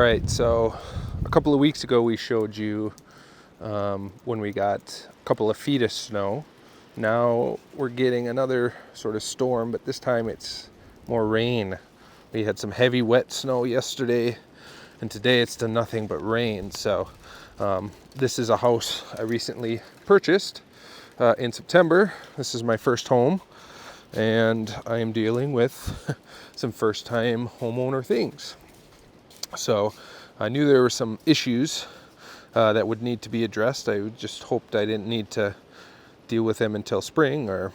right, so a couple of weeks ago we showed you when we got a couple of feet of snow. Now we're getting another sort of storm, but this time it's more rain. We had some heavy wet snow yesterday, and today it's done nothing but rain. So this is a house I recently purchased in September. This is my first home, and I am dealing with some first-time homeowner things. So I knew there were some issues that would need to be addressed. I just hoped I didn't need to deal with them until spring, or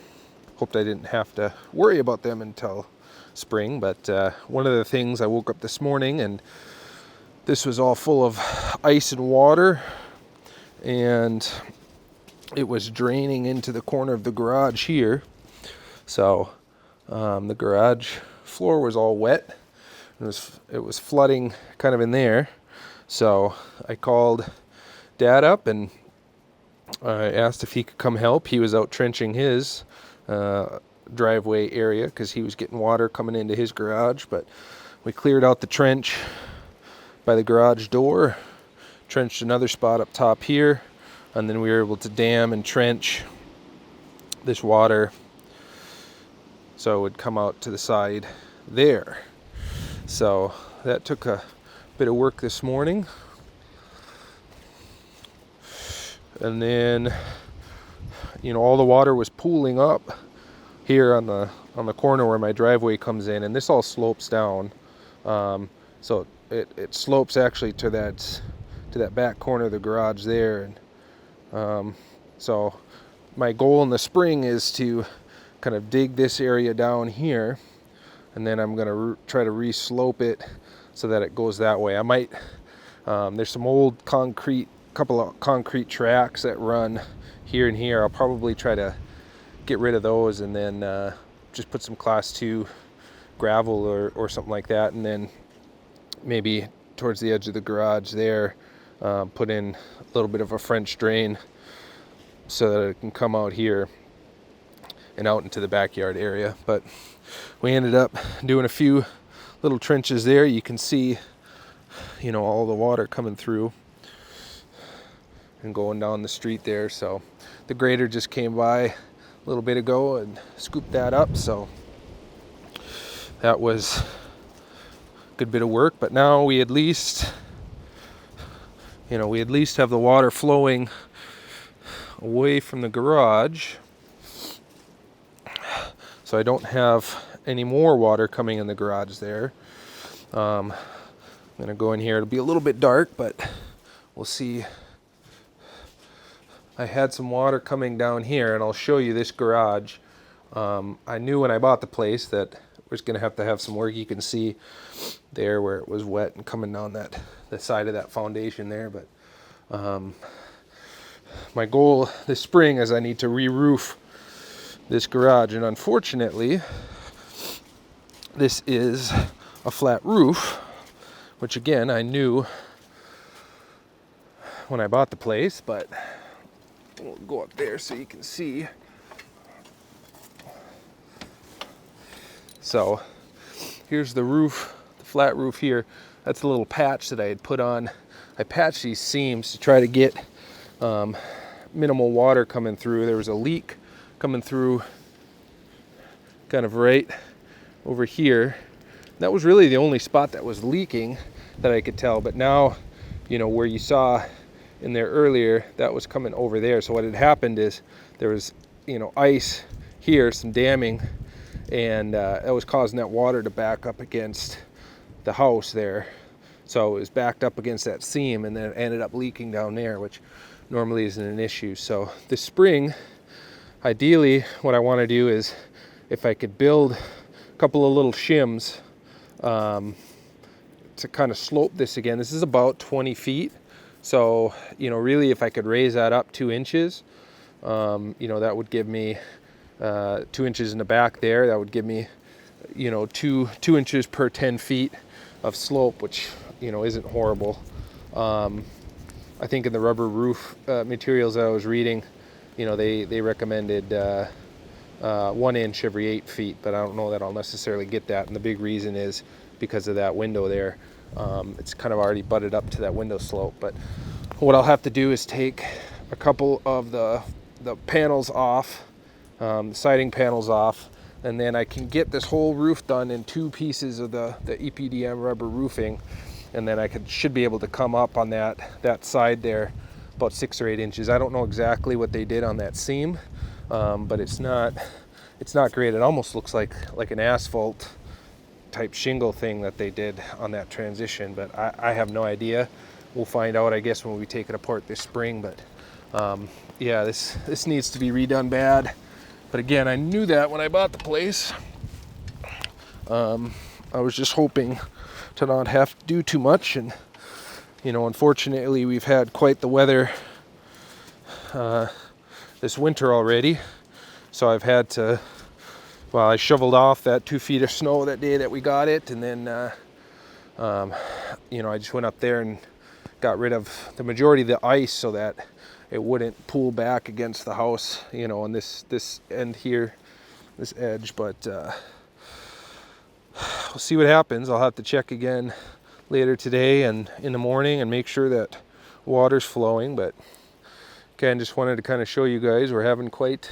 hoped I didn't have to worry about them until spring. But one of the things, I woke up this morning and this was all full of ice and water, and it was draining into the corner of the garage here. So the garage floor was all wet. It was flooding kind of in there. So I called Dad up and I asked if he could come help. He was out trenching his driveway area because he was getting water coming into his garage. But we cleared out the trench by the garage door, trenched another spot up top here, and then we were able to dam and trench this water so it would come out to the side there. So that took a bit of work this morning. And then, all the water was pooling up here on the corner where my driveway comes in, and this all slopes down. So it slopes actually to that back corner of the garage there. And so my goal in the spring is to kind of dig this area down here, and then I'm going to try to re-slope it so that it goes that way. I might, there's some old couple of concrete tracks that run here and here. I'll probably try to get rid of those and then just put some class 2 gravel or something like that, and then maybe towards the edge of the garage there, put in a little bit of a French drain so that it can come out here and out into the backyard area. But we ended up doing a few little trenches there. You can see, all the water coming through and going down the street there. So the grader just came by a little bit ago and scooped that up. So that was a good bit of work. But now we at least have the water flowing away from the garage, so I don't have any more water coming in the garage there. I'm going to go in here. It'll be a little bit dark, but we'll see. I had some water coming down here, and I'll show you this garage. I knew when I bought the place that it was going to have some work. You can see there where it was wet and coming down the side of that foundation there. But my goal this spring is I need to re-roof this garage, and unfortunately this is a flat roof, which again I knew when I bought the place, but we'll go up there so you can see. So here's the roof, the flat roof here. That's a little patch that I had put on. I patched these seams to try to get minimal water coming through. There was a leak coming through kind of right over here. That was really the only spot that was leaking that I could tell. But now, where you saw in there earlier, that was coming over there. So what had happened is there was, ice here, some damming, and that was causing that water to back up against the house there. So it was backed up against that seam, and then it ended up leaking down there, which normally isn't an issue. So this spring, ideally, what I want to do is, if I could build a couple of little shims to kind of slope this again. This is about 20 feet. So, really if I could raise that up 2 inches, that would give me 2 inches in the back there. That would give me, 2 inches per 10 feet of slope, which, isn't horrible. I think in the rubber roof materials that I was reading, they recommended 1 inch every 8 feet, but I don't know that I'll necessarily get that. And the big reason is because of that window there. It's kind of already butted up to that window slope. But what I'll have to do is take a couple of the panels off, the siding panels off, and then I can get this whole roof done in 2 pieces of the EPDM rubber roofing, and then I should be able to come up on that side there about 6 or 8 inches. I don't know exactly what they did on that seam, but it's not great. It almost looks like an asphalt type shingle thing that they did on that transition, but I have no idea. We'll find out, I guess, when we take it apart this spring. But yeah, this needs to be redone bad. But again, I knew that when I bought the place. I was just hoping to not have to do too much, and unfortunately we've had quite the weather this winter already, so I've had to, well, I shoveled off that 2 feet of snow that day that we got it, and then I just went up there and got rid of the majority of the ice so that it wouldn't pull back against the house, on this end here, this edge. But we'll see what happens. I'll have to check again later today and in the morning and make sure that water's flowing. But again, just wanted to kind of show you guys we're having quite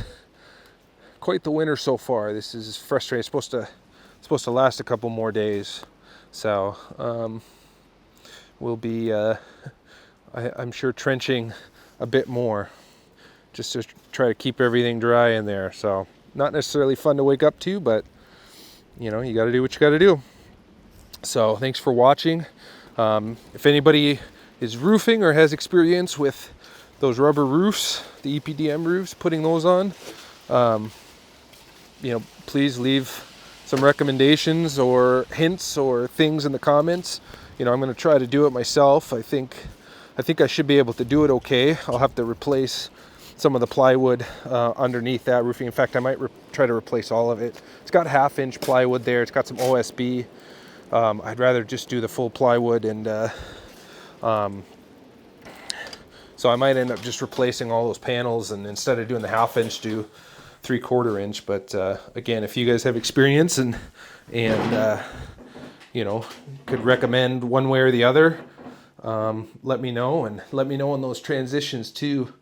the winter so far. This is frustrating. It's supposed to last a couple more days, so we'll be I'm sure trenching a bit more just to try to keep everything dry in there. So not necessarily fun to wake up to, but you got to do what you got to do. So thanks for watching. If anybody is roofing or has experience with those rubber roofs, the EPDM roofs, putting those on, please leave some recommendations or hints or things in the comments. I'm going to try to do it myself. I think I should be able to do it okay. I'll have to replace some of the plywood underneath that roofing. In fact, I might try to replace all of it. It's got 1/2-inch plywood there. It's got some OSB. I'd rather just do the full plywood, and so I might end up just replacing all those panels, and instead of doing the 1/2-inch, do 3/4 inch. But again, if you guys have experience and could recommend one way or the other, let me know, and let me know on those transitions too,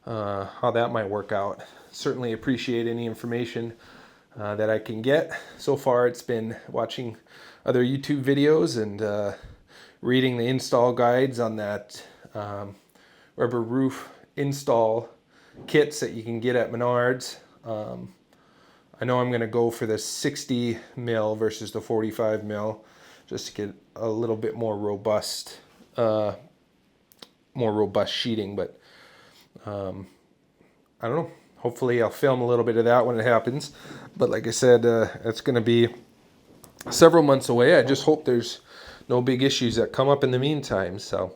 how that might work out. Certainly appreciate any information that I can get. So far it's been watching other YouTube videos and reading the install guides on that rubber roof install kits that you can get at Menards. I know I'm going to go for the 60 mil versus the 45 mil just to get a little bit more robust sheeting. But I don't know. Hopefully I'll film a little bit of that when it happens. But like I said, it's going to be several months away. I just hope there's no big issues that come up in the meantime. So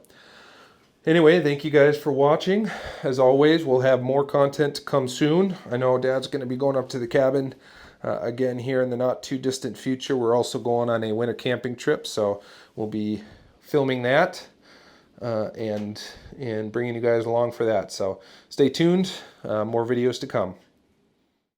anyway, thank you guys for watching. As always, we'll have more content to come soon. I know Dad's going to be going up to the cabin again here in the not too distant future. We're also going on a winter camping trip, so we'll be filming that and bringing you guys along for that. So stay tuned, more videos to come.